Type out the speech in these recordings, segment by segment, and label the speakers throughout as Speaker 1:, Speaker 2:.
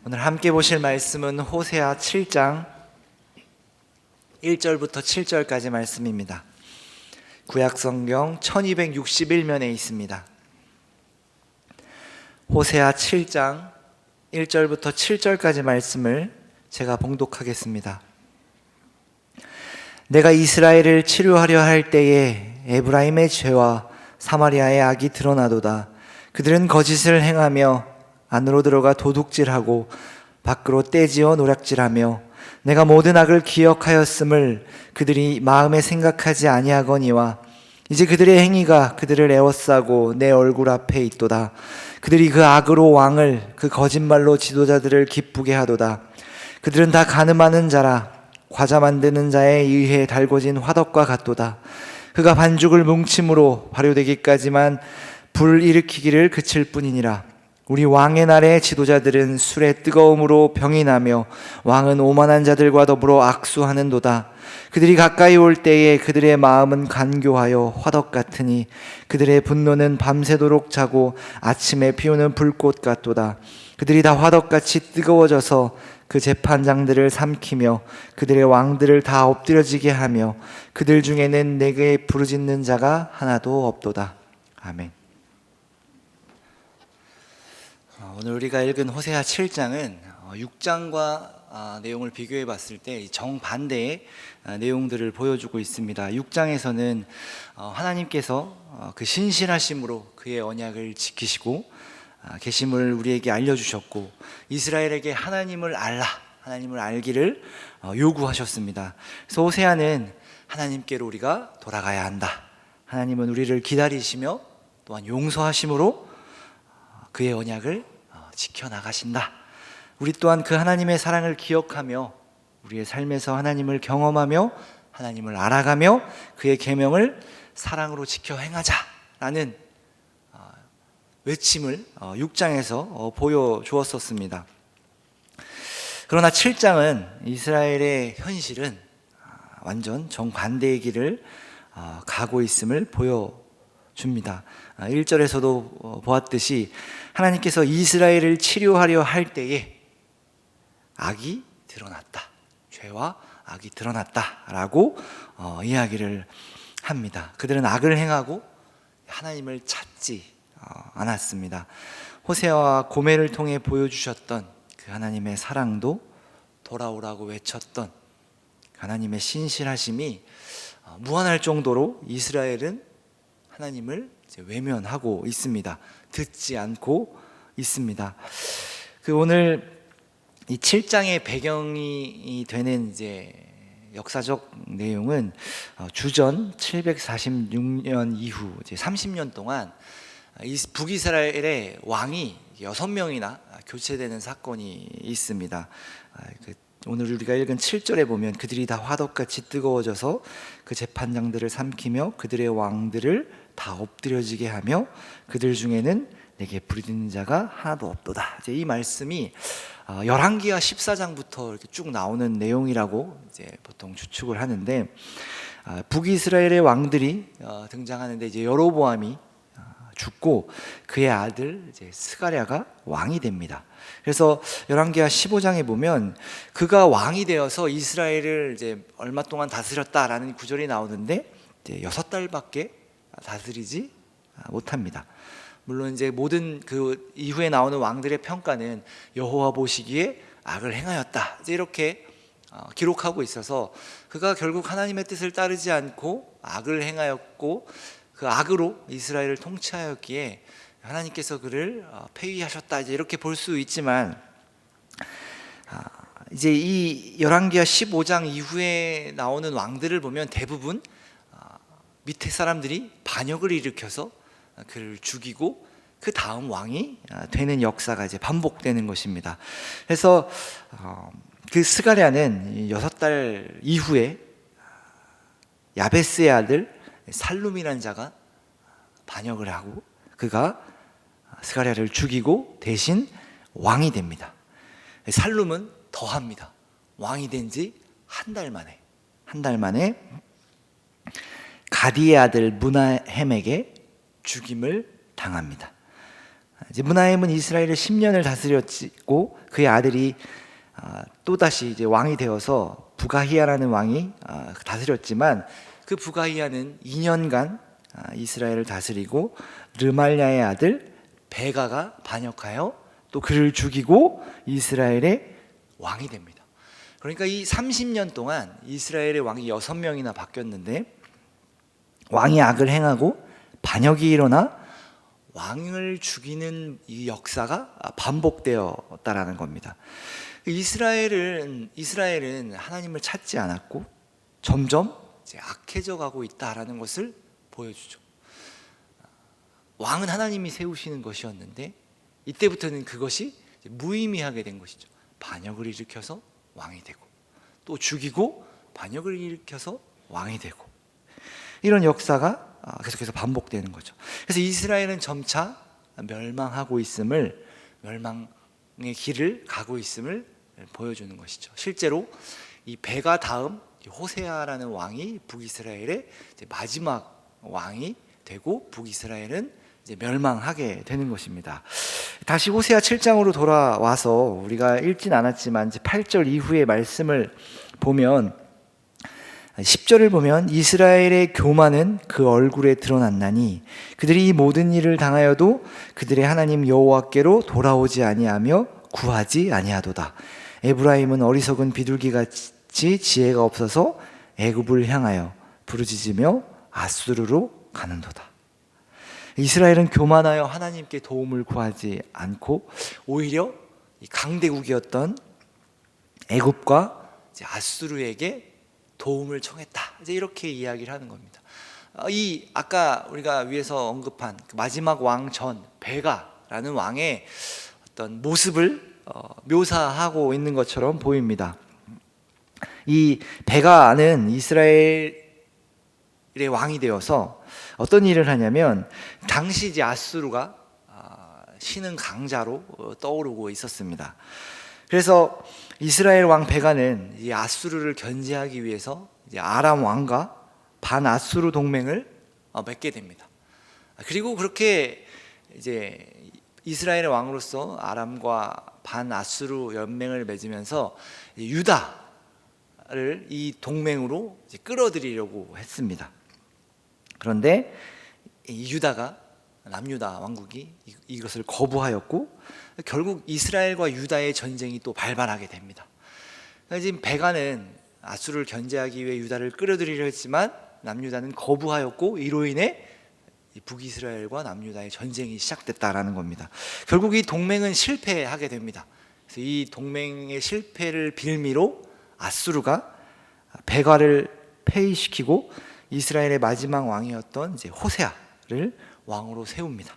Speaker 1: 오늘 함께 보실 말씀은 호세아 7장 1절부터 7절까지 말씀입니다. 구약성경 1261면에 있습니다. 호세아 7장 1절부터 7절까지 말씀을 제가 봉독하겠습니다. 내가 이스라엘을 치료하려 할 때에 에브라임의 죄와 사마리아의 악이 드러나도다. 그들은 거짓을 행하며 안으로 들어가 도둑질하고 밖으로 떼지어 노략질하며 내가 모든 악을 기억하였음을 그들이 마음에 생각하지 아니하거니와 이제 그들의 행위가 그들을 에워싸고 내 얼굴 앞에 있도다. 그들이 그 악으로 왕을 그 거짓말로 지도자들을 기쁘게 하도다. 그들은 다 가늠하는 자라 과자 만드는 자에 의해 달궈진 화덕과 같도다. 그가 반죽을 뭉침으로 발효되기까지만 불 일으키기를 그칠 뿐이니라. 우리 왕의 날에 지도자들은 술의 뜨거움으로 병이 나며 왕은 오만한 자들과 더불어 악수하는도다. 그들이 가까이 올 때에 그들의 마음은 간교하여 화덕 같으니 그들의 분노는 밤새도록 자고 아침에 피우는 불꽃 같도다. 그들이 다 화덕같이 뜨거워져서 그 재판장들을 삼키며 그들의 왕들을 다 엎드려지게 하며 그들 중에는 내게 부르짖는 자가 하나도 없도다. 아멘. 오늘 우리가 읽은 호세아 7장은 6장과 내용을 비교해 봤을 때 정반대의 내용들을 보여주고 있습니다. 6장에서는 하나님께서 그 신실하심으로 그의 언약을 지키시고 계심을 우리에게 알려주셨고 이스라엘에게 하나님을 알기를 요구하셨습니다. 그래서 호세아는 하나님께로 우리가 돌아가야 한다. 하나님은 우리를 기다리시며 또한 용서하심으로 그의 언약을 지켜나가신다. 우리 또한 그 하나님의 사랑을 기억하며 우리의 삶에서 하나님을 경험하며 하나님을 알아가며 그의 계명을 사랑으로 지켜 행하자라는 외침을 6장에서 보여주었었습니다. 그러나 7장은 이스라엘의 현실은 완전 정반대의 길을 가고 있음을 보여줍니다. 1절에서도 보았듯이 하나님께서 이스라엘을 치료하려 할 때에 악이 드러났다. 죄와 악이 드러났다라고 이야기를 합니다. 그들은 악을 행하고 하나님을 찾지 않았습니다. 호세아와 고멜을 통해 보여주셨던 그 하나님의 사랑도 돌아오라고 외쳤던 하나님의 신실하심이 무한할 정도로 이스라엘은 하나님을 외면하고 있습니다. 듣지 않고 있습니다. 오늘 이 7장의 배경이 되는 이제 역사적 내용은 주전 746년 이후 이제 30년 동안 북이스라엘의 왕이 6명이나 교체되는 사건이 있습니다. 오늘 우리가 읽은 7절에 보면 그들이 다 화덕같이 뜨거워져서 그 재판장들을 삼키며 그들의 왕들을 다 엎드려지게 하며 그들 중에는 내게 부르짖는 자가 하나도 없도다. 이제 이 말씀이 열왕기하 14장부터 이렇게 쭉 나오는 내용이라고 이제 보통 추측을 하는데 북이스라엘의 왕들이 등장하는데 이제 여로보암이 죽고 그의 아들 이제 스가랴가 왕이 됩니다. 그래서 열왕기하 15장에 보면 그가 왕이 되어서 이스라엘을 이제 얼마 동안 다스렸다라는 구절이 나오는데 이제 6달밖에 다스리지 못합니다. 물론 이제 모든 그 이후에 나오는 왕들의 평가는 여호와 보시기에 악을 행하였다 이제 이렇게 기록하고 있어서 그가 결국 하나님의 뜻을 따르지 않고 악을 행하였고 그 악으로 이스라엘을 통치하였기에 하나님께서 그를 폐위하셨다 이제 이렇게 볼 수 있지만 이제 이 열왕기하 15장 이후에 나오는 왕들을 보면 대부분 밑에 사람들이 반역을 일으켜서 그를 죽이고 그 다음 왕이 되는 역사가 이제 반복되는 것입니다. 그래서 그 스가랴는 6달 이후에 야베스의 아들 살룸이라는 자가 반역을 하고 그가 스가랴를 죽이고 대신 왕이 됩니다. 살룸은 더합니다. 왕이 된 지 한 달 만에 가디의 아들 무나헴에게 죽임을 당합니다. 이제 므나헴은 이스라엘을 10년을 다스렸고 그의 아들이 또다시 이제 왕이 되어서 부가히야라는 왕이 다스렸지만 그 부가히야는 2년간 이스라엘을 다스리고 르말랴의 아들 베가가 반역하여 또 그를 죽이고 이스라엘의 왕이 됩니다. 그러니까 이 30년 동안 이스라엘의 왕이 6명이나 바뀌었는데 왕이 악을 행하고 반역이 일어나 왕을 죽이는 이 역사가 반복되었다라는 겁니다. 이스라엘은 하나님을 찾지 않았고 점점 이제 악해져 가고 있다라는 것을 보여주죠. 왕은 하나님이 세우시는 것이었는데 이때부터는 그것이 무의미하게 된 것이죠. 반역을 일으켜서 왕이 되고 또 죽이고 반역을 일으켜서 왕이 되고 이런 역사가 계속해서 반복되는 거죠. 그래서 이스라엘은 점차 멸망하고 있음을, 멸망의 길을 가고 있음을 보여주는 것이죠. 실제로 이 베가 다음 호세아라는 왕이 북이스라엘의 마지막 왕이 되고 북이스라엘은 이제 멸망하게 되는 것입니다. 다시 호세아 7장으로 돌아와서 우리가 읽진 않았지만 이제 8절 이후의 말씀을 보면 10절을 보면 이스라엘의 교만은 그 얼굴에 드러났나니 그들이 이 모든 일을 당하여도 그들의 하나님 여호와께로 돌아오지 아니하며 구하지 아니하도다. 에브라임은 어리석은 비둘기같이 지혜가 없어서 애굽을 향하여 부르짖으며 아수르로 가는도다. 이스라엘은 교만하여 하나님께 도움을 구하지 않고 오히려 강대국이었던 애굽과 아수르에게 도움을 청했다. 이제 이렇게 이야기를 하는 겁니다. 이 아까 우리가 위에서 언급한 그 마지막 왕 전 베가라는 왕의 어떤 모습을 묘사하고 있는 것처럼 보입니다. 이 베가는 이스라엘의 왕이 되어서 어떤 일을 하냐면 당시 이제 아수르가 신흥 강자로 떠오르고 있었습니다. 그래서 이스라엘 왕 베가는 이 아수르를 견제하기 위해서 이제 아람 왕과 반아수르 동맹을 맺게 됩니다. 그리고 그렇게 이제 이스라엘의 왕으로서 아람과 반아수르 연맹을 맺으면서 유다를 이 동맹으로 이제 끌어들이려고 했습니다. 그런데 이 유다가 남유다 왕국이 이것을 거부하였고 결국 이스라엘과 유다의 전쟁이 또 발발하게 됩니다. 그러니까 지금 베가는 아수르를 견제하기 위해 유다를 끌어들이려 했지만 남유다는 거부하였고 이로 인해 북이스라엘과 남유다의 전쟁이 시작됐다라는 겁니다. 결국 이 동맹은 실패하게 됩니다. 그래서 이 동맹의 실패를 빌미로 아수르가 베가를 폐위시키고 이스라엘의 마지막 왕이었던 이제 호세아를 왕으로 세웁니다.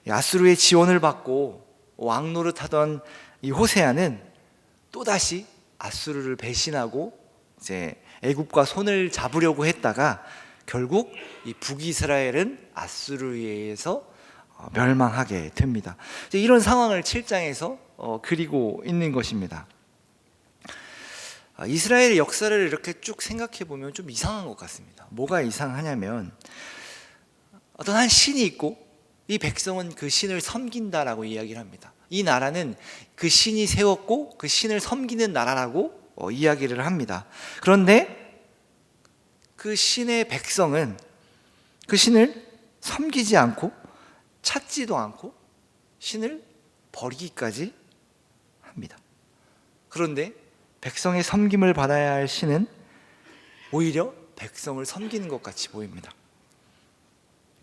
Speaker 1: 아수르의 지원을 받고 왕 노릇하던 이 호세아는 또다시 아수르를 배신하고 이제 애굽과 손을 잡으려고 했다가 결국 이 북이스라엘은 아수르에 의해서 멸망하게 됩니다. 이런 상황을 7장에서 그리고 있는 것입니다. 이스라엘의 역사를 이렇게 쭉 생각해 보면 좀 이상한 것 같습니다. 뭐가 이상하냐면 어떤 한 신이 있고 이 백성은 그 신을 섬긴다라고 이야기를 합니다. 이 나라는 그 신이 세웠고 그 신을 섬기는 나라라고 이야기를 합니다. 그런데 그 신의 백성은 그 신을 섬기지 않고 찾지도 않고 신을 버리기까지 합니다. 그런데 백성의 섬김을 받아야 할 신은 오히려 백성을 섬기는 것 같이 보입니다.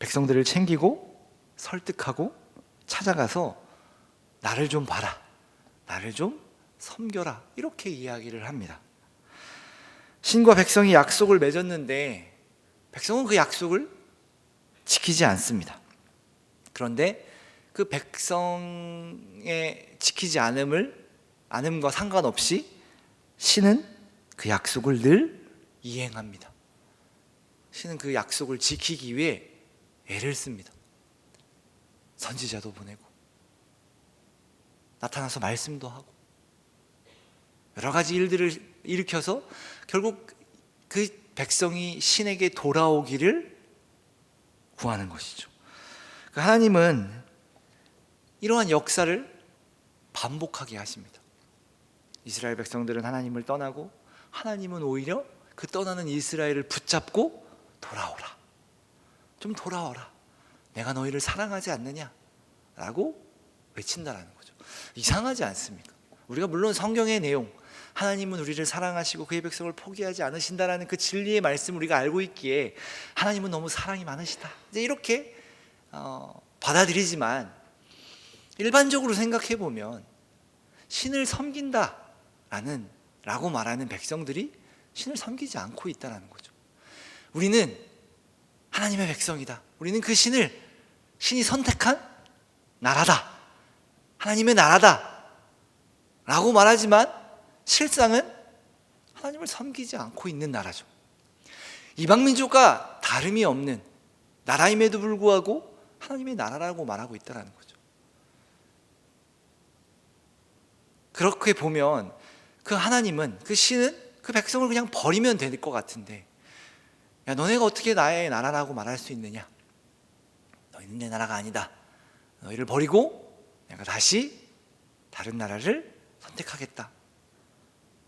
Speaker 1: 백성들을 챙기고 설득하고 찾아가서 나를 좀 봐라, 나를 좀 섬겨라, 이렇게 이야기를 합니다. 신과 백성이 약속을 맺었는데 백성은 그 약속을 지키지 않습니다. 그런데 그 백성의 지키지 않음과 상관없이 신은 그 약속을 늘 이행합니다. 신은 그 약속을 지키기 위해 애를 씁니다. 선지자도 보내고 나타나서 말씀도 하고 여러 가지 일들을 일으켜서 결국 그 백성이 신에게 돌아오기를 구하는 것이죠. 하나님은 이러한 역사를 반복하게 하십니다. 이스라엘 백성들은 하나님을 떠나고 하나님은 오히려 그 떠나는 이스라엘을 붙잡고 돌아오라, 좀 돌아와라, 내가 너희를 사랑하지 않느냐 라고 외친다라는 거죠. 이상하지 않습니까? 우리가 물론 성경의 내용, 하나님은 우리를 사랑하시고 그의 백성을 포기하지 않으신다라는 그 진리의 말씀을 우리가 알고 있기에 하나님은 너무 사랑이 많으시다, 이제 이렇게 받아들이지만 일반적으로 생각해 보면 신을 섬긴다라고 말하는 백성들이 신을 섬기지 않고 있다는 거죠. 우리는 하나님의 백성이다, 우리는 그 신이 선택한 나라다, 하나님의 나라다 라고 말하지만 실상은 하나님을 섬기지 않고 있는 나라죠. 이방민족과 다름이 없는 나라임에도 불구하고 하나님의 나라라고 말하고 있다는 거죠. 그렇게 보면 그 하나님은, 그 신은 그 백성을 그냥 버리면 될 것 같은데, 야, 너네가 어떻게 나의 나라라고 말할 수 있느냐, 너희는 내 나라가 아니다, 너희를 버리고 내가 다시 다른 나라를 선택하겠다,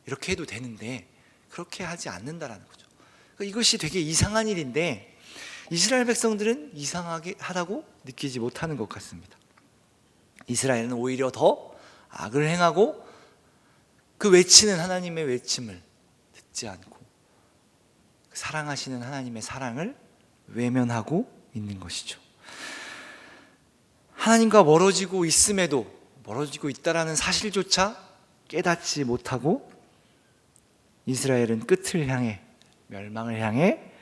Speaker 1: 이렇게 해도 되는데 그렇게 하지 않는다라는 거죠. 이것이 되게 이상한 일인데 이스라엘 백성들은 이상하게 하다고 느끼지 못하는 것 같습니다. 이스라엘은 오히려 더 악을 행하고 그 외치는 하나님의 외침을 듣지 않고 사랑하시는 하나님의 사랑을 외면하고 있는 것이죠. 하나님과 멀어지고 있음에도, 멀어지고 있다라는 사실조차 깨닫지 못하고 이스라엘은 끝을 향해, 멸망을 향해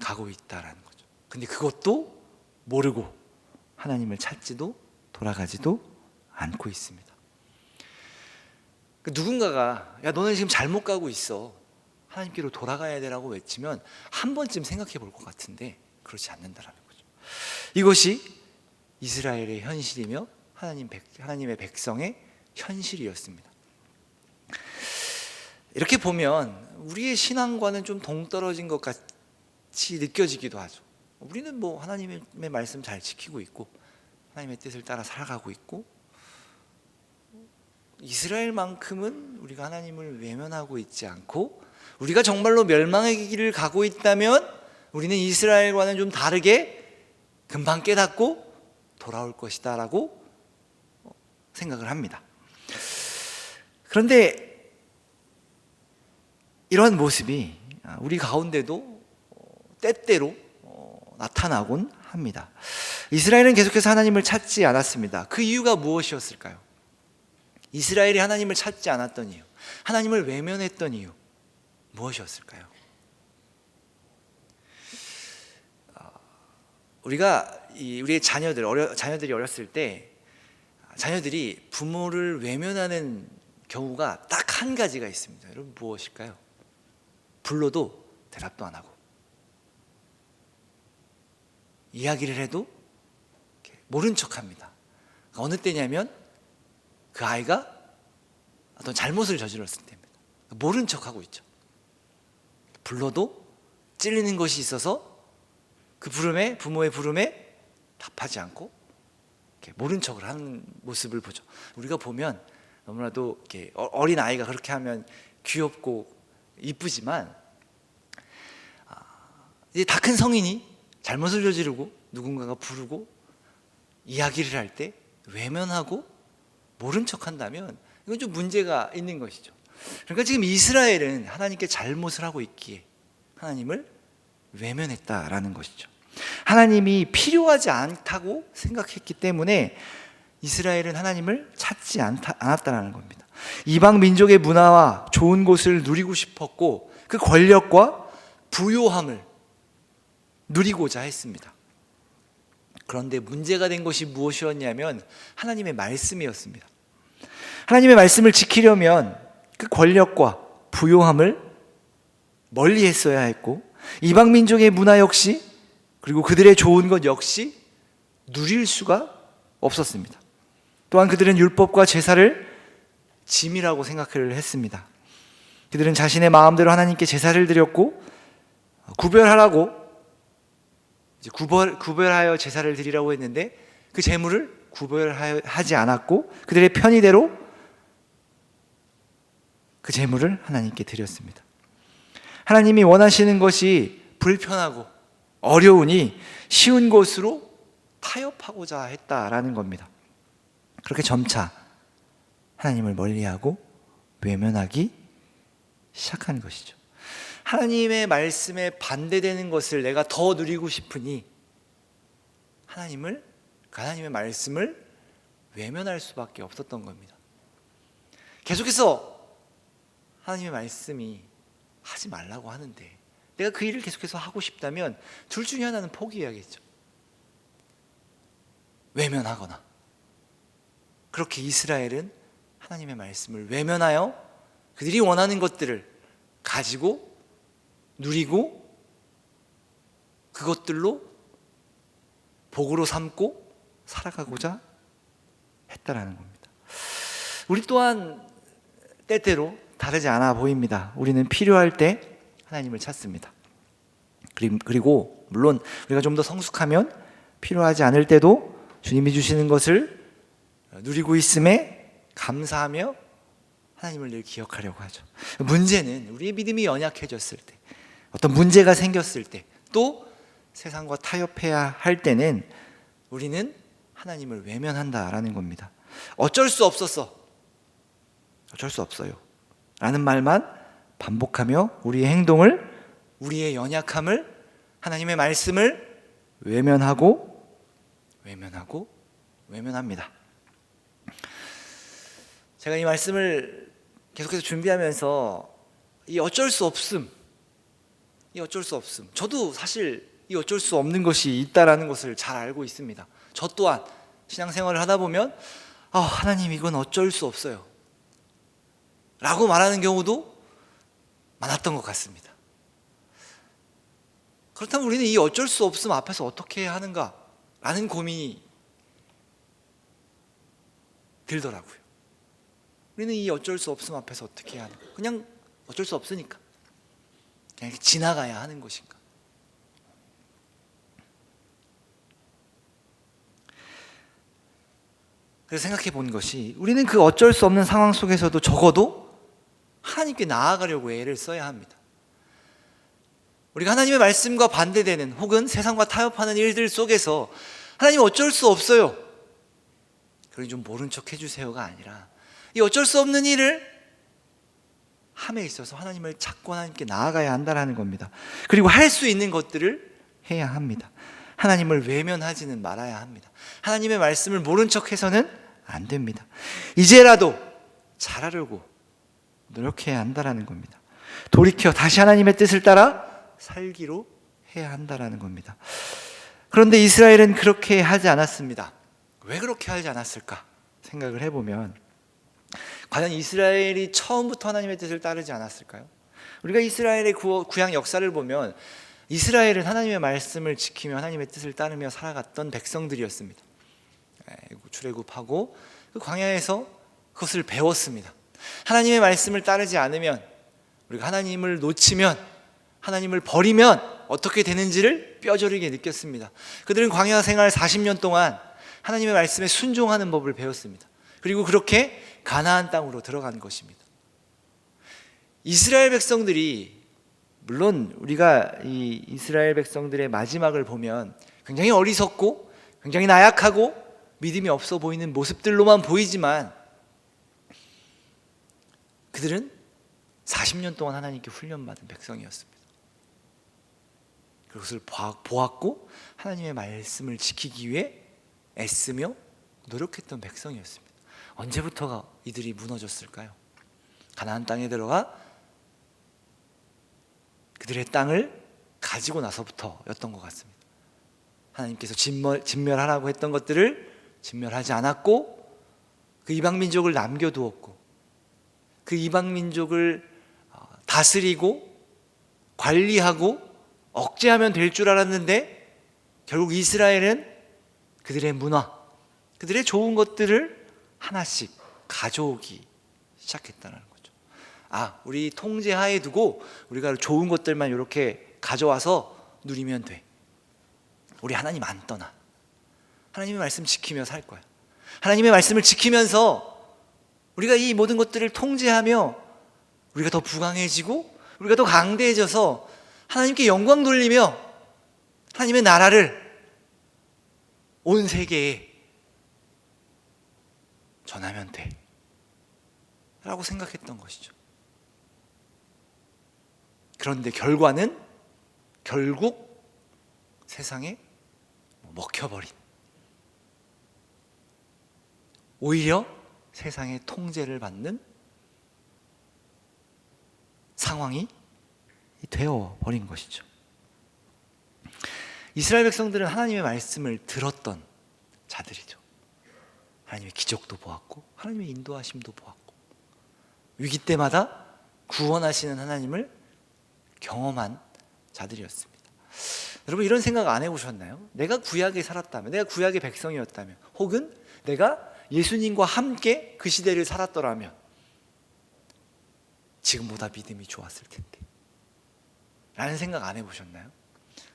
Speaker 1: 가고 있다라는 거죠. 근데 그것도 모르고 하나님을 찾지도 돌아가지도 않고 있습니다. 누군가가 야, 너는 지금 잘못 가고 있어, 하나님께로 돌아가야 되라고 외치면 한 번쯤 생각해 볼 것 같은데 그렇지 않는다라는 거죠. 이것이 이스라엘의 현실이며 하나님의 백성의 현실이었습니다. 이렇게 보면 우리의 신앙과는 좀 동떨어진 것 같이 느껴지기도 하죠. 우리는 뭐 하나님의 말씀 잘 지키고 있고 하나님의 뜻을 따라 살아가고 있고, 이스라엘만큼은 우리가 하나님을 외면하고 있지 않고, 우리가 정말로 멸망의 길을 가고 있다면 우리는 이스라엘과는 좀 다르게 금방 깨닫고 돌아올 것이다 라고 생각을 합니다. 그런데 이런 모습이 우리 가운데도 때때로 나타나곤 합니다. 이스라엘은 계속해서 하나님을 찾지 않았습니다. 그 이유가 무엇이었을까요? 이스라엘이 하나님을 찾지 않았던 이유, 하나님을 외면했던 이유 무엇이었을까요? 우리가 우리의 자녀들이 어렸을 때 자녀들이 부모를 외면하는 경우가 딱 한 가지가 있습니다. 여러분 무엇일까요? 불러도 대답도 안 하고, 이야기를 해도 모른 척합니다. 어느 때냐면 그 아이가 어떤 잘못을 저질렀을 때입니다. 모른 척하고 있죠. 불러도 찔리는 것이 있어서 그 부모의 부름에 답하지 않고 이렇게 모른 척을 하는 모습을 보죠. 우리가 보면 너무나도 이렇게 어린 아이가 그렇게 하면 귀엽고 이쁘지만, 이제 다 큰 성인이 잘못을 저지르고 누군가가 부르고 이야기를 할 때 외면하고 모른 척한다면 이건 좀 문제가 있는 것이죠. 그러니까 지금 이스라엘은 하나님께 잘못을 하고 있기에 하나님을 외면했다라는 것이죠. 하나님이 필요하지 않다고 생각했기 때문에 이스라엘은 하나님을 찾지 않았다는 겁니다. 이방 민족의 문화와 좋은 곳을 누리고 싶었고 그 권력과 부요함을 누리고자 했습니다. 그런데 문제가 된 것이 무엇이었냐면 하나님의 말씀이었습니다. 하나님의 말씀을 지키려면 그 권력과 부요함을 멀리 했어야 했고, 이방 민족의 문화 역시, 그리고 그들의 좋은 것 역시 누릴 수가 없었습니다. 또한 그들은 율법과 제사를 짐이라고 생각을 했습니다. 그들은 자신의 마음대로 하나님께 제사를 드렸고 구별하라고 이제 구별하여 제사를 드리라고 했는데 그 제물을 구별하지 않았고 그들의 편의대로 그 제물을 하나님께 드렸습니다. 하나님이 원하시는 것이 불편하고 어려우니 쉬운 것으로 타협하고자 했다라는 겁니다. 그렇게 점차 하나님을 멀리하고 외면하기 시작한 것이죠. 하나님의 말씀에 반대되는 것을 내가 더 누리고 싶으니 하나님의 말씀을 외면할 수밖에 없었던 겁니다. 계속해서 하나님의 말씀이 하지 말라고 하는데 내가 그 일을 계속해서 하고 싶다면 둘 중에 하나는 포기해야겠죠. 외면하거나. 그렇게 이스라엘은 하나님의 말씀을 외면하여 그들이 원하는 것들을 가지고 누리고 그것들로 복으로 삼고 살아가고자 했다라는 겁니다. 우리 또한 때때로 다르지 않아 보입니다. 우리는 필요할 때 하나님을 찾습니다. 그리고 물론 우리가 좀 더 성숙하면 필요하지 않을 때도 주님이 주시는 것을 누리고 있음에 감사하며 하나님을 늘 기억하려고 하죠. 문제는 우리의 믿음이 연약해졌을 때, 어떤 문제가 생겼을 때, 또 세상과 타협해야 할 때는 우리는 하나님을 외면한다라는 겁니다. 어쩔 수 없었어, 어쩔 수 없어요 라는 말만 반복하며 우리의 행동을, 우리의 연약함을, 하나님의 말씀을 외면합니다. 제가 이 말씀을 계속해서 준비하면서 이 어쩔 수 없음, 저도 사실 이 어쩔 수 없는 것이 있다라는 것을 잘 알고 있습니다. 저 또한 신앙생활을 하다 보면 하나님 이건 어쩔 수 없어요 라고 말하는 경우도 많았던 것 같습니다. 그렇다면 우리는 이 어쩔 수 없음 앞에서 어떻게 해야 하는가 라는 고민이 들더라고요. 우리는 이 어쩔 수 없음 앞에서 어떻게 해야 하는가? 그냥 어쩔 수 없으니까 그냥 이렇게 지나가야 하는 것인가? 그래서 생각해 본 것이, 우리는 그 어쩔 수 없는 상황 속에서도 적어도 하나님께 나아가려고 애를 써야 합니다. 우리가 하나님의 말씀과 반대되는 혹은 세상과 타협하는 일들 속에서 하나님 어쩔 수 없어요, 그러니 좀 모른 척 해주세요가 아니라 이 어쩔 수 없는 일을 함에 있어서 하나님을 찾고 하나님께 나아가야 한다는 겁니다. 그리고 할 수 있는 것들을 해야 합니다. 하나님을 외면하지는 말아야 합니다. 하나님의 말씀을 모른 척 해서는 안 됩니다. 이제라도 잘하려고 노력해야 한다는 겁니다. 돌이켜 다시 하나님의 뜻을 따라 살기로 해야 한다는 겁니다. 그런데 이스라엘은 그렇게 하지 않았습니다. 왜 그렇게 하지 않았을까 생각을 해보면, 과연 이스라엘이 처음부터 하나님의 뜻을 따르지 않았을까요? 우리가 이스라엘의 구약 역사를 보면 이스라엘은 하나님의 말씀을 지키며 하나님의 뜻을 따르며 살아갔던 백성들이었습니다. 출애굽하고 그 광야에서 그것을 배웠습니다. 하나님의 말씀을 따르지 않으면, 우리가 하나님을 놓치면, 하나님을 버리면 어떻게 되는지를 뼈저리게 느꼈습니다. 그들은 광야 생활 40년 동안 하나님의 말씀에 순종하는 법을 배웠습니다. 그리고 그렇게 가나안 땅으로 들어간 것입니다. 이스라엘 백성들이, 물론 우리가 이 이스라엘 백성들의 마지막을 보면 굉장히 어리석고 굉장히 나약하고 믿음이 없어 보이는 모습들로만 보이지만, 그들은 40년 동안 하나님께 훈련받은 백성이었습니다. 그것을 보았고 하나님의 말씀을 지키기 위해 애쓰며 노력했던 백성이었습니다. 언제부터가 이들이 무너졌을까요? 가나안 땅에 들어가 그들의 땅을 가지고 나서부터였던 것 같습니다. 하나님께서 진멸하라고 했던 것들을 진멸하지 않았고, 그 이방 민족을 남겨두었고, 그 이방 민족을 다스리고 관리하고 억제하면 될 줄 알았는데, 결국 이스라엘은 그들의 문화, 그들의 좋은 것들을 하나씩 가져오기 시작했다는 거죠. 우리 통제하에 두고 우리가 좋은 것들만 이렇게 가져와서 누리면 돼. 우리 하나님 안 떠나. 하나님의 말씀 지키며 살 거야. 하나님의 말씀을 지키면서 우리가 이 모든 것들을 통제하며 우리가 더 부강해지고 우리가 더 강대해져서 하나님께 영광 돌리며 하나님의 나라를 온 세계에 전하면 돼 라고 생각했던 것이죠. 그런데 결과는 결국 세상에 먹혀버린, 오히려 세상의 통제를 받는 상황이 되어버린 것이죠. 이스라엘 백성들은 하나님의 말씀을 들었던 자들이죠. 하나님의 기적도 보았고 하나님의 인도하심도 보았고 위기 때마다 구원하시는 하나님을 경험한 자들이었습니다. 여러분, 이런 생각 안 해보셨나요? 내가 구약에 살았다면, 내가 구약의 백성이었다면, 혹은 내가 예수님과 함께 그 시대를 살았더라면 지금보다 믿음이 좋았을 텐데 라는 생각 안 해보셨나요?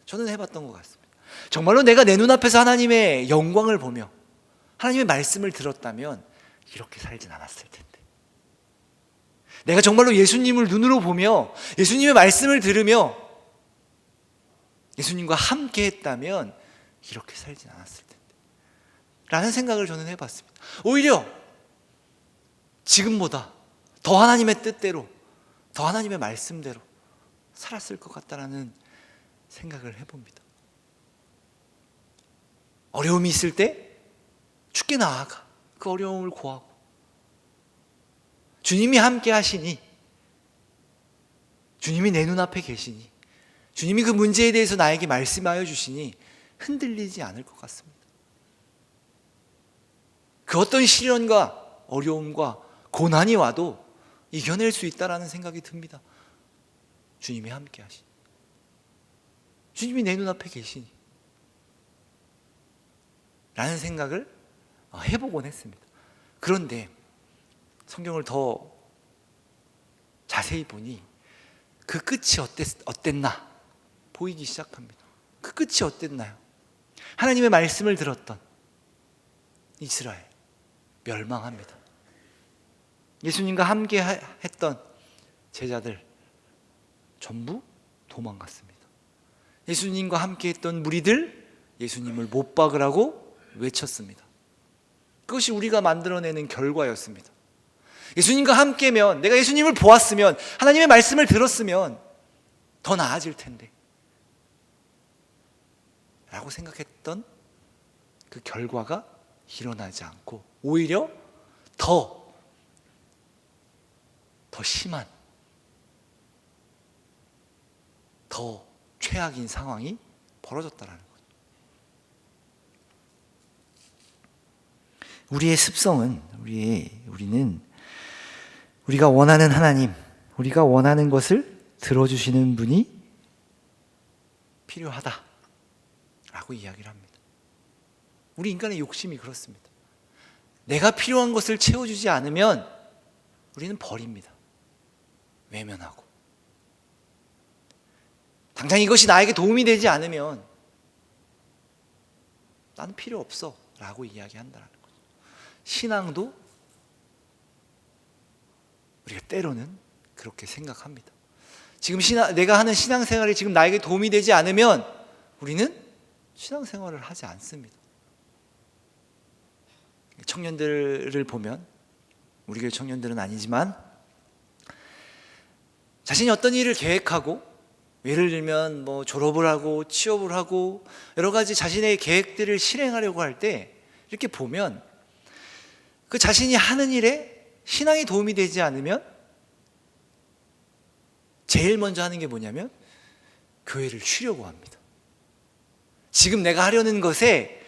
Speaker 1: 저는 해봤던 것 같습니다. 정말로 내가 내 눈앞에서 하나님의 영광을 보며 하나님의 말씀을 들었다면 이렇게 살진 않았을 텐데, 내가 정말로 예수님을 눈으로 보며 예수님의 말씀을 들으며 예수님과 함께 했다면 이렇게 살진 않았을 텐데 라는 생각을 저는 해봤습니다. 오히려 지금보다 더 하나님의 뜻대로, 더 하나님의 말씀대로 살았을 것 같다라는 생각을 해봅니다. 어려움이 있을 때 주께 나아가 그 어려움을 고하고, 주님이 함께 하시니, 주님이 내 눈앞에 계시니, 주님이 그 문제에 대해서 나에게 말씀하여 주시니 흔들리지 않을 것 같습니다. 그 어떤 시련과 어려움과 고난이 와도 이겨낼 수 있다라는 생각이 듭니다. 주님이 함께 하시니, 주님이 내 눈앞에 계시니 라는 생각을 해보곤 했습니다. 그런데 성경을 더 자세히 보니 그 끝이 어땠나 보이기 시작합니다. 그 끝이 어땠나요? 하나님의 말씀을 들었던 이스라엘 멸망합니다. 예수님과 함께 했던 제자들 전부 도망갔습니다. 예수님과 함께 했던 무리들 예수님을 못 박으라고 외쳤습니다. 그것이 우리가 만들어내는 결과였습니다. 예수님과 함께면, 내가 예수님을 보았으면, 하나님의 말씀을 들었으면 더 나아질 텐데 라고 생각했던 그 결과가 일어나지 않고 오히려 더 심한, 더 최악인 상황이 벌어졌다는 거죠. 우리의 습성은, 우리는 우리가 원하는 하나님, 우리가 원하는 것을 들어주시는 분이 필요하다라고 이야기를 합니다. 우리 인간의 욕심이 그렇습니다. 내가 필요한 것을 채워주지 않으면 우리는 버립니다. 외면하고, 당장 이것이 나에게 도움이 되지 않으면 나는 필요 없어 라고 이야기한다는 거죠. 신앙도 우리가 때로는 그렇게 생각합니다. 지금 내가 하는 신앙생활이 지금 나에게 도움이 되지 않으면 우리는 신앙생활을 하지 않습니다. 청년들을 보면, 우리 교회 청년들은 아니지만 자신이 어떤 일을 계획하고, 예를 들면 졸업을 하고 취업을 하고 여러 가지 자신의 계획들을 실행하려고 할 때 이렇게 보면 그 자신이 하는 일에 신앙이 도움이 되지 않으면 제일 먼저 하는 게 뭐냐면 교회를 쉬려고 합니다. 지금 내가 하려는 것에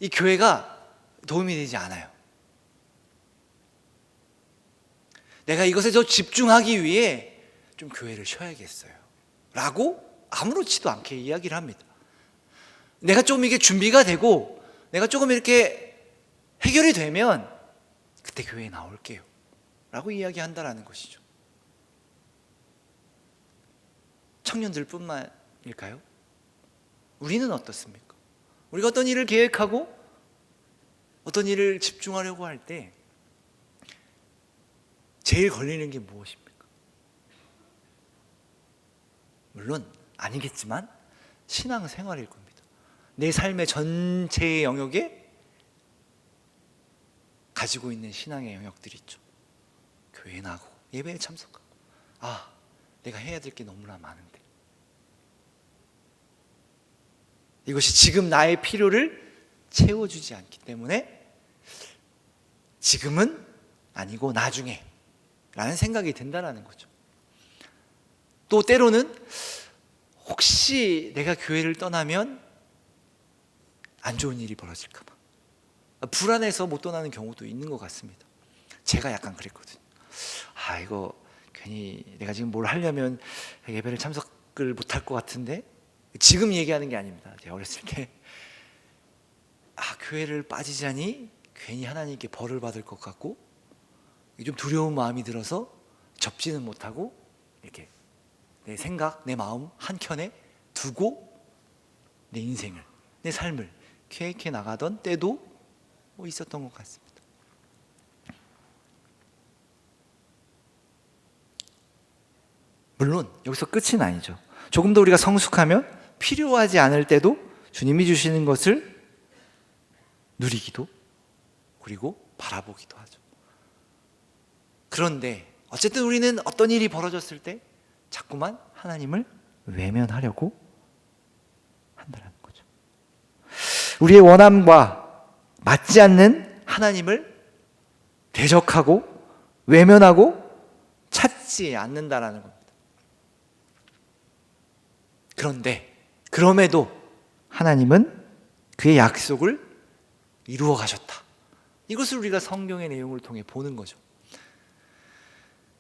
Speaker 1: 이 교회가 도움이 되지 않아요. 내가 이것에 더 집중하기 위해 좀 교회를 쉬어야겠어요 라고 아무렇지도 않게 이야기를 합니다. 내가 좀 이게 준비가 되고 내가 조금 이렇게 해결이 되면 그때 교회에 나올게요 라고 이야기한다라는 것이죠. 청년들 뿐만일까요? 우리는 어떻습니까? 우리가 어떤 일을 계획하고 어떤 일을 집중하려고 할 때 제일 걸리는 게 무엇입니까? 물론 아니겠지만 신앙생활일 겁니다. 내 삶의 전체의 영역에 가지고 있는 신앙의 영역들이 있죠. 교회에 나가고 예배에 참석하고, 내가 해야 될 게 너무나 많은데 이것이 지금 나의 필요를 채워주지 않기 때문에 지금은 아니고 나중에 라는 생각이 든다는 거죠. 또 때로는 혹시 내가 교회를 떠나면 안 좋은 일이 벌어질까 봐 불안해서 못 떠나는 경우도 있는 것 같습니다. 제가 약간 그랬거든요. 이거 괜히 내가 지금 뭘 하려면 예배를 참석을 못할 것 같은데, 지금 얘기하는 게 아닙니다. 제가 어렸을 때 교회를 빠지자니 괜히 하나님께 벌을 받을 것 같고 좀 두려운 마음이 들어서 접지는 못하고 이렇게 내 생각, 내 마음 한켠에 두고 내 인생을, 내 삶을 계획해 나가던 때도 있었던 것 같습니다. 물론 여기서 끝은 아니죠. 조금 더 우리가 성숙하면 필요하지 않을 때도 주님이 주시는 것을 누리기도, 그리고 바라보기도 하죠. 그런데 어쨌든 우리는 어떤 일이 벌어졌을 때 자꾸만 하나님을 외면하려고 한다는 거죠. 우리의 원함과 맞지 않는 하나님을 대적하고 외면하고 찾지 않는다라는 겁니다. 그런데 그럼에도 하나님은 그의 약속을 이루어 가셨다. 이것을 우리가 성경의 내용을 통해 보는 거죠.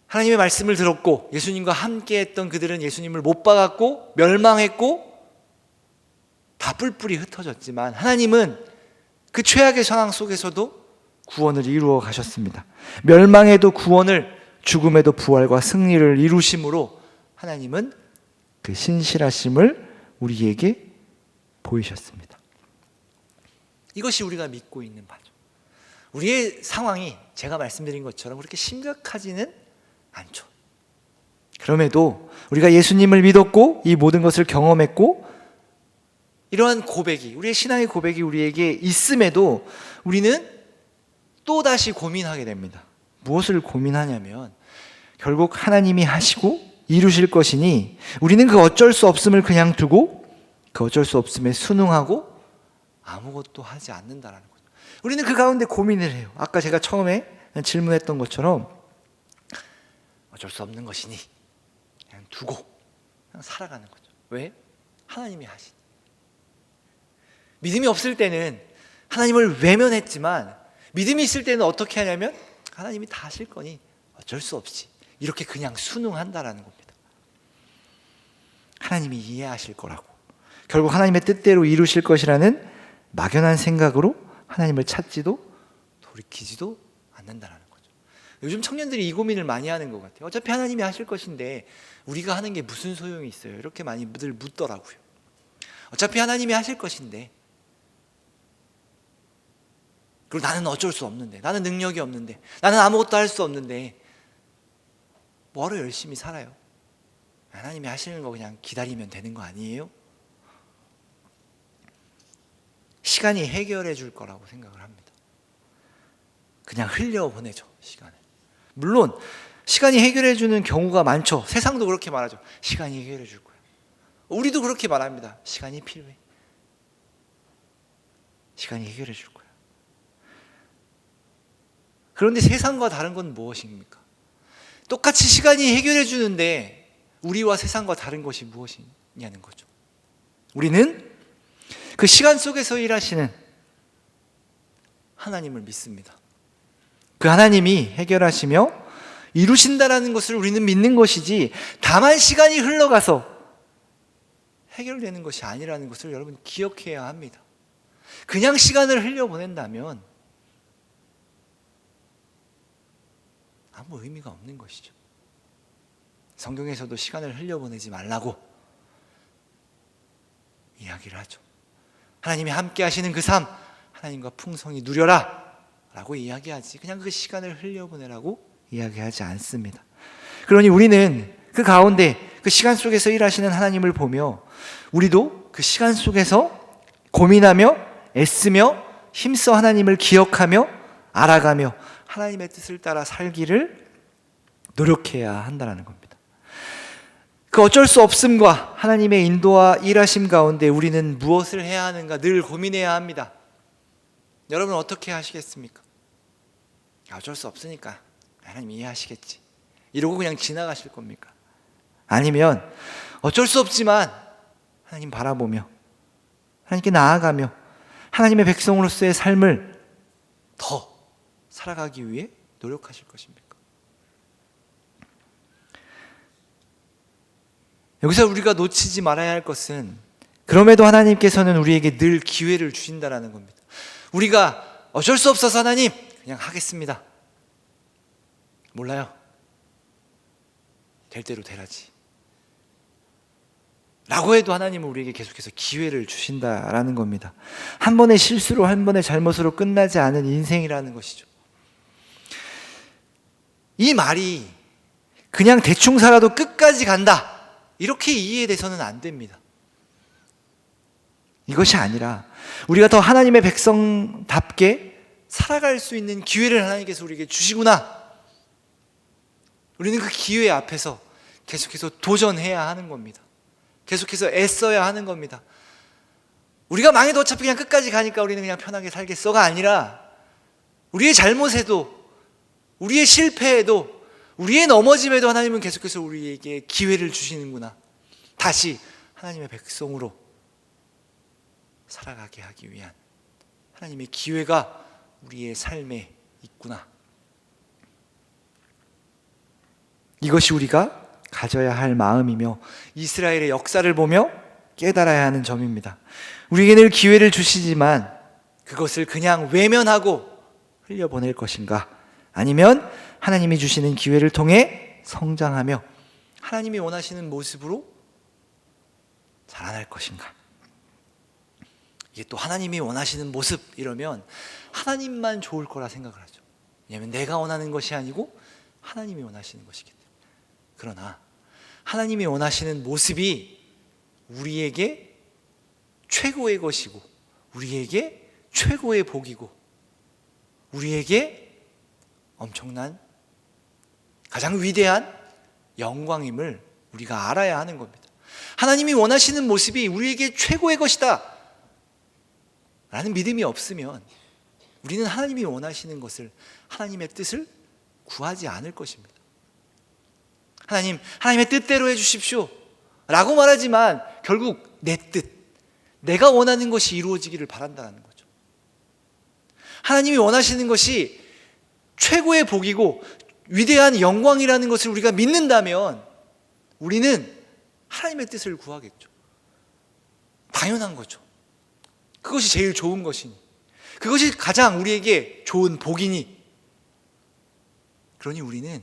Speaker 1: 하나님의 말씀을 들었고 예수님과 함께 했던 그들은 예수님을 못 박았고 멸망했고 다 뿔뿔이 흩어졌지만 하나님은 그 최악의 상황 속에서도 구원을 이루어 가셨습니다. 멸망에도 구원을, 죽음에도 부활과 승리를 이루심으로 하나님은 그 신실하심을 우리에게 보이셨습니다. 이것이 우리가 믿고 있는 바죠. 우리의 상황이 제가 말씀드린 것처럼 그렇게 심각하지는 않죠. 그럼에도 우리가 예수님을 믿었고 이 모든 것을 경험했고 이러한 고백이, 우리의 신앙의 고백이 우리에게 있음에도 우리는 또다시 고민하게 됩니다. 무엇을 고민하냐면 결국 하나님이 하시고 이루실 것이니 우리는 그 어쩔 수 없음을 그냥 두고 그 어쩔 수 없음에 순응하고 아무것도 하지 않는다라는 거죠. 우리는 그 가운데 고민을 해요. 아까 제가 처음에 질문했던 것처럼 어쩔 수 없는 것이니 그냥 두고 그냥 살아가는 거죠. 왜? 하나님이 하시니. 믿음이 없을 때는 하나님을 외면했지만 믿음이 있을 때는 어떻게 하냐면 하나님이 다 하실 거니 어쩔 수 없이 이렇게 그냥 순응한다라는 겁니다. 하나님이 이해하실 거라고, 결국 하나님의 뜻대로 이루실 것이라는 막연한 생각으로 하나님을 찾지도 돌이키지도 않는다라는 거죠. 요즘 청년들이 이 고민을 많이 하는 것 같아요. 어차피 하나님이 하실 것인데 우리가 하는 게 무슨 소용이 있어요? 이렇게 많이들 묻더라고요. 어차피 하나님이 하실 것인데, 그리고 나는 어쩔 수 없는데, 나는 능력이 없는데, 나는 아무것도 할 수 없는데 뭐하러 열심히 살아요? 하나님이 하시는 거 그냥 기다리면 되는 거 아니에요? 시간이 해결해 줄 거라고 생각을 합니다. 그냥 흘려보내죠, 시간을. 물론 시간이 해결해 주는 경우가 많죠. 세상도 그렇게 말하죠. 시간이 해결해 줄 거야. 우리도 그렇게 말합니다. 시간이 필요해. 시간이 해결해 줄 거야. 그런데 세상과 다른 건 무엇입니까? 똑같이 시간이 해결해 주는데 우리와 세상과 다른 것이 무엇이냐는 거죠. 우리는 그 시간 속에서 일하시는 하나님을 믿습니다. 그 하나님이 해결하시며 이루신다라는 것을 우리는 믿는 것이지, 다만 시간이 흘러가서 해결되는 것이 아니라는 것을 여러분 기억해야 합니다. 그냥 시간을 흘려보낸다면 아무 의미가 없는 것이죠. 성경에서도 시간을 흘려보내지 말라고 이야기를 하죠. 하나님이 함께 하시는 그 삶, 하나님과 풍성히 누려라 라고 이야기하지, 그냥 그 시간을 흘려보내라고 이야기하지 않습니다. 그러니 우리는 그 가운데 그 시간 속에서 일하시는 하나님을 보며 우리도 그 시간 속에서 고민하며 애쓰며 힘써 하나님을 기억하며 알아가며 하나님의 뜻을 따라 살기를 노력해야 한다는 겁니다. 그 어쩔 수 없음과 하나님의 인도와 일하심 가운데 우리는 무엇을 해야 하는가 늘 고민해야 합니다. 여러분 어떻게 하시겠습니까? 어쩔 수 없으니까 하나님 이해하시겠지 이러고 그냥 지나가실 겁니까? 아니면 어쩔 수 없지만 하나님 바라보며 하나님께 나아가며 하나님의 백성으로서의 삶을 더 살아가기 위해 노력하실 것입니까? 여기서 우리가 놓치지 말아야 할 것은 그럼에도 하나님께서는 우리에게 늘 기회를 주신다는 겁니다. 우리가 어쩔 수 없어서 하나님 그냥 하겠습니다. 몰라요. 될 대로 되라지 라고 해도 하나님은 우리에게 계속해서 기회를 주신다라는 겁니다. 한 번의 실수로 한 번의 잘못으로 끝나지 않은 인생이라는 것이죠. 이 말이 그냥 대충 살아도 끝까지 간다 이렇게 이해돼서는 안 됩니다. 이것이 아니라 우리가 더 하나님의 백성답게 살아갈 수 있는 기회를 하나님께서 우리에게 주시구나. 우리는 그 기회 앞에서 계속해서 도전해야 하는 겁니다. 계속해서 애써야 하는 겁니다. 우리가 망해도 어차피 그냥 끝까지 가니까 우리는 그냥 편하게 살겠어가 아니라 우리의 잘못에도 우리의 실패에도 우리의 넘어짐에도 하나님은 계속해서 우리에게 기회를 주시는구나. 다시 하나님의 백성으로 살아가게 하기 위한 하나님의 기회가 우리의 삶에 있구나. 이것이 우리가 가져야 할 마음이며 이스라엘의 역사를 보며 깨달아야 하는 점입니다. 우리에게 늘 기회를 주시지만 그것을 그냥 외면하고 흘려보낼 것인가, 아니면 하나님이 주시는 기회를 통해 성장하며 하나님이 원하시는 모습으로 자라날 것인가. 이게 또 하나님이 원하시는 모습 이러면 하나님만 좋을 거라 생각을 하죠. 왜냐하면 내가 원하는 것이 아니고 하나님이 원하시는 것이기 때문에. 그러나 하나님이 원하시는 모습이 우리에게 최고의 것이고 우리에게 최고의 복이고 우리에게 엄청난 가장 위대한 영광임을 우리가 알아야 하는 겁니다. 하나님이 원하시는 모습이 우리에게 최고의 것이다 라는 믿음이 없으면 우리는 하나님이 원하시는 것을, 하나님의 뜻을 구하지 않을 것입니다. 하나님, 하나님의 뜻대로 해주십시오 라고 말하지만 결국 내 뜻, 내가 원하는 것이 이루어지기를 바란다는 거죠. 하나님이 원하시는 것이 최고의 복이고 위대한 영광이라는 것을 우리가 믿는다면 우리는 하나님의 뜻을 구하겠죠. 당연한 거죠. 그것이 제일 좋은 것이니, 그것이 가장 우리에게 좋은 복이니. 그러니 우리는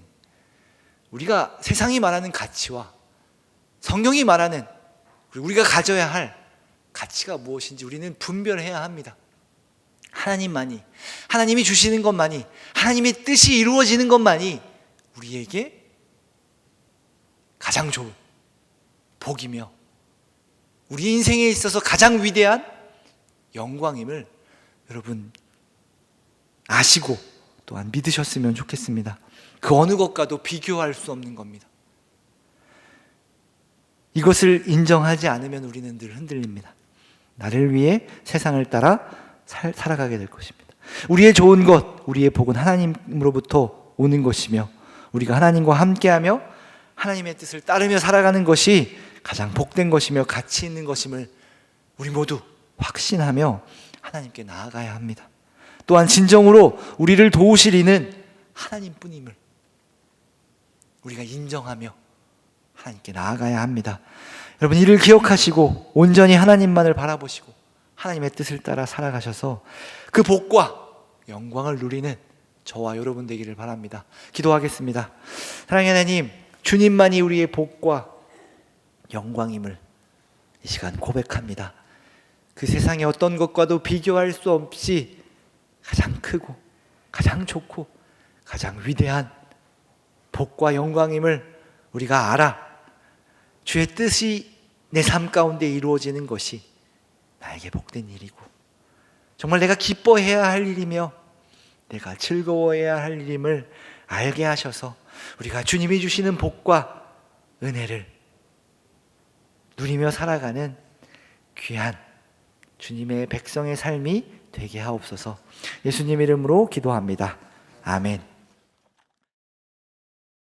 Speaker 1: 우리가 세상이 말하는 가치와 성경이 말하는 우리가 가져야 할 가치가 무엇인지 우리는 분별해야 합니다. 하나님만이, 하나님이 주시는 것만이, 하나님의 뜻이 이루어지는 것만이 우리에게 가장 좋은 복이며 우리 인생에 있어서 가장 위대한 영광임을 여러분 아시고 또한 믿으셨으면 좋겠습니다. 그 어느 것과도 비교할 수 없는 겁니다. 이것을 인정하지 않으면 우리는 늘 흔들립니다. 나를 위해 세상을 따라 살아가게 될 것입니다. 우리의 좋은 것, 우리의 복은 하나님으로부터 오는 것이며 우리가 하나님과 함께하며 하나님의 뜻을 따르며 살아가는 것이 가장 복된 것이며 가치 있는 것임을 우리 모두 확신하며 하나님께 나아가야 합니다. 또한 진정으로 우리를 도우실 이는 하나님뿐임을 우리가 인정하며 하나님께 나아가야 합니다. 여러분, 이를 기억하시고 온전히 하나님만을 바라보시고 하나님의 뜻을 따라 살아가셔서 그 복과 영광을 누리는 저와 여러분 되기를 바랍니다. 기도하겠습니다. 사랑하는 하나님, 주님만이 우리의 복과 영광임을 이 시간 고백합니다. 그 세상의 어떤 것과도 비교할 수 없이 가장 크고 가장 좋고 가장 위대한 복과 영광임을 우리가 알아 주의 뜻이 내 삶 가운데 이루어지는 것이 나에게 복된 일이고 정말 내가 기뻐해야 할 일이며 내가 즐거워해야 할 일임을 알게 하셔서 우리가 주님이 주시는 복과 은혜를 누리며 살아가는 귀한 주님의 백성의 삶이 되게 하옵소서. 예수님 이름으로 기도합니다. 아멘.